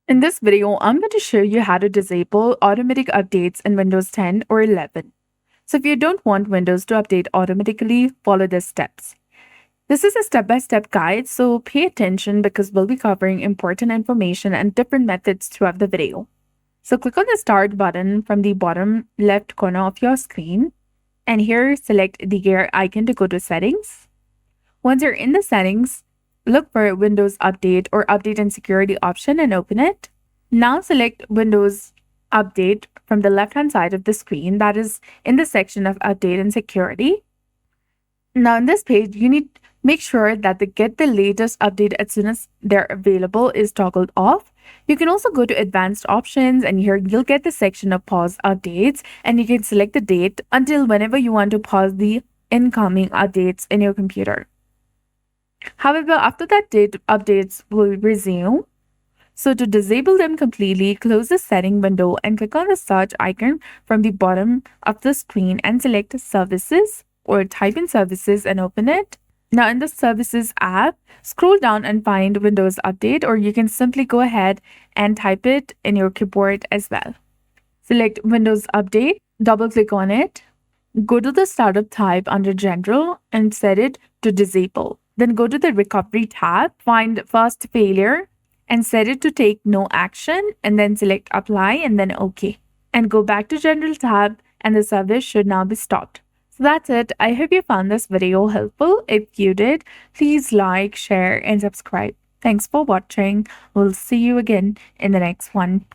In this video, I'm going to show you how to disable automatic updates in Windows 10 or 11. So if you don't want Windows to update automatically, follow the steps. This is a step-by-step guide, so pay attention because we'll be covering important information and different methods throughout the video. So click on the Start button from the bottom left corner of your screen, and here select the gear icon to go to Settings. Once you're in the settings, look for Windows Update or Update and Security option and open it. Now select Windows Update from the left-hand side of the screen, that is in the section of Update and Security. Now in this page, you need to make sure that the Get the latest update as soon as they're available is toggled off. You can also go to Advanced Options, and here you'll get the section of Pause Updates, and you can select the date until whenever you want to pause the incoming updates in your computer. However, after that date, updates will resume. So to disable them completely, close the setting window and click on the search icon from the bottom of the screen and select Services or type in Services and open it. Now in the Services app, scroll down and find Windows Update, or you can simply go ahead and type it in your keyboard as well. Select Windows Update, double click on it, go to the Startup type under General and set it to Disable. Then go to the Recovery tab, find First Failure, and set it to take no action, and then select Apply and then OK. And go back to General tab, and the service should now be stopped. So that's it. I hope you found this video helpful. If you did, please like, share, and subscribe. Thanks for watching. We'll see you again in the next one.